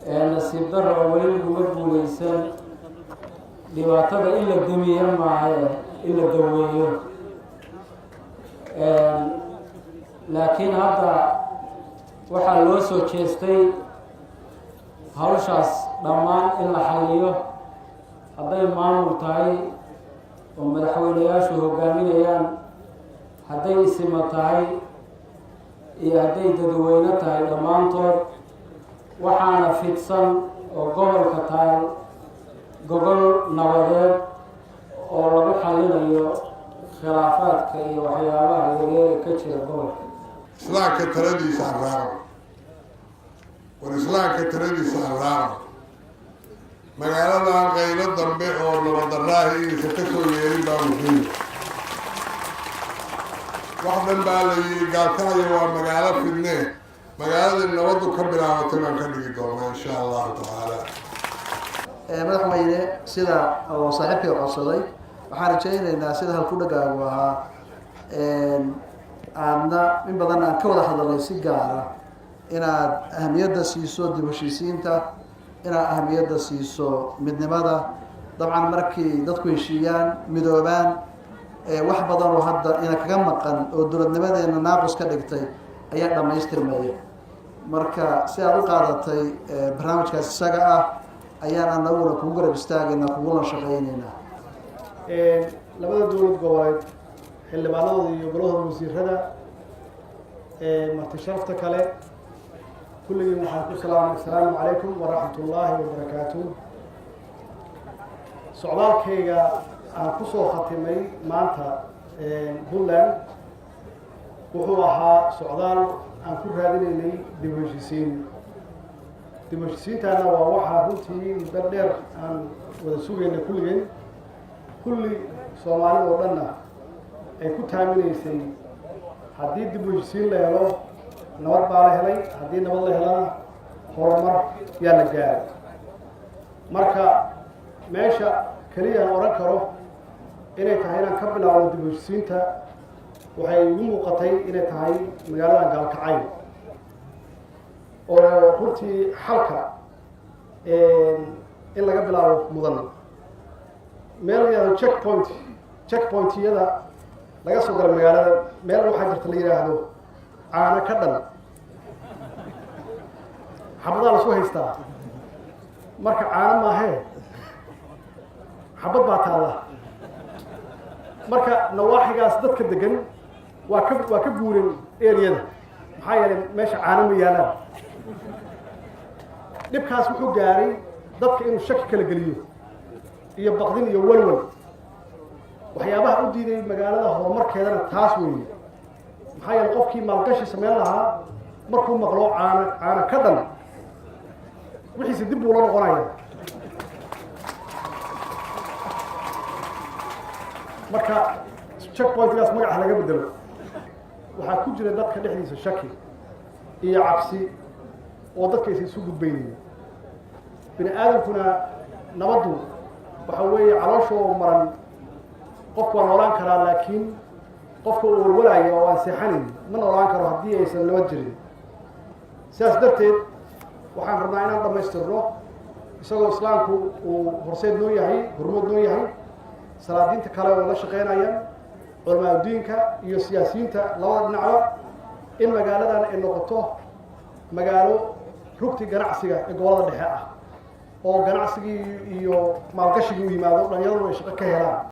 nasiib darro weli uga guulaysan dhibaatada in la damiyo maaha in la daweeyo laakiin hadda waxaa loo soo jeestay hawshaas dhammaan in la xalliyo hadday maamul tahay oo madaxweyneyaashu hogaaminayaan hadday isima tahay iyo hadday dadweyne tahay dhammaantood waxaana fidsan oo gobolka tahay gobol nabadeed oo lagu xallinayo khilaafaadka iyo waxyaabaha yaryar ka jira gobolka islaamka taladiisa arraaqo war islaamka taladiisa arraaqo magaaladan qaylo dambe oo nabadaraahi inaysan ka soo yeelin baa muhiim wax dhan baa la yidhi gaalkacyo waa magaalo fidnee magaaladii nabaddu ka bilaabatay baan ka dhigi doonaa insha allahu tacaala madaxweyne sida oo saaxiibkay codsaday waxaan rajaynaynaa sida halkudhagaagu ahaa aadna in badan aan ka wada hadalnay si gaara inaad ahamiyadda siiso dib heshiisiinta inaad ahamiyadda siiso midnimada dabcan markii dadku heshiiyaan midoobaan wax badan oo hadda ina kaga maqan oo dowladnimadeena naaqus ka dhigtay ayaa dhammaystirmaya marka si aad u qaadatay barnaamijkaas isaga ah ayaan anaguna kugu garab istaagaynaa kuguna shaqaynaynaa labada dowlad goboleed xildhibaanadooda iyo golahooda wasiirada marti sharafta kale kulligiin waxaan ku salaamay assalaamu calaykum waraxmat ullaahi wabarakaatuh socdaalkayga aan kusoo khatimay maanta puntland wuxuu ahaa socdaal aan ku raadinaynay dib u heshiisiin dib u heshiisiintaana waa waxaa runtii muddo dheer aan wada sugayna kulligeen kulli soomaalida oo dhanna ay ku taaminaysay haddii dib u heshiisiin la helo nabad baa la helay haddii nabad la helana horumar yaa la gaaray marka meesha keliya aan odhan karo inay tahay inaan ka bilaabno dib u heshiisiinta waxay igu muuqatay inay tahay magaaladan gaalkacyo oo runtii xalka in laga bilaabo mudan meel yihahdo checkpointiyada laga soo galo magaalada meel waxaa jirta la yidhaahdo caano ka dhan xabadaa la soo haystaa marka caano maahee xabad baa taalla marka nawaaxigaas dadka degan waa ka guuren eriyada maxaa yeelay meesha caano ma yaalaan dhibkaas wuxuu gaaray dadka inuu shaki kala geliyo iyo baqdin iyo walwal waxyaabaha u diiday magaalada horumarkeedana taas weeye maxaa yeelay qofkii maalgashi samayn lahaa markuu maqlo caano ka dhan wixiise dib buu la noqonaya marka checkpointgaas magaca laga bedelo waxaa ku jira dadka dhexdiisa shaki iyo cabsi oo dadkaysa isu gudbaynaya bini aadamkuna nabaddu waxa weeye calooshoo maran qofku waa noolaan karaa laakiin qofka uu walwalaayo oo aan seexanayn ma noolaan karo haddii aysan nabad jirin sidaas darteed waxaan rabnaa inaan dhammaystirno isagoo islaamku uu horseed noo yahay hormood noo yahay salaadiinta kale oo la shaqaynayaan culamaa diinka iyo siyaasiyiinta labada dhinacba in magaaladan ay noqoto magaalo rugti ganacsiga ee gobolada dhexe ah oo ganacsigii iyo maalgashigii u yimaado dhalinyaradu ay shaqo ka helaan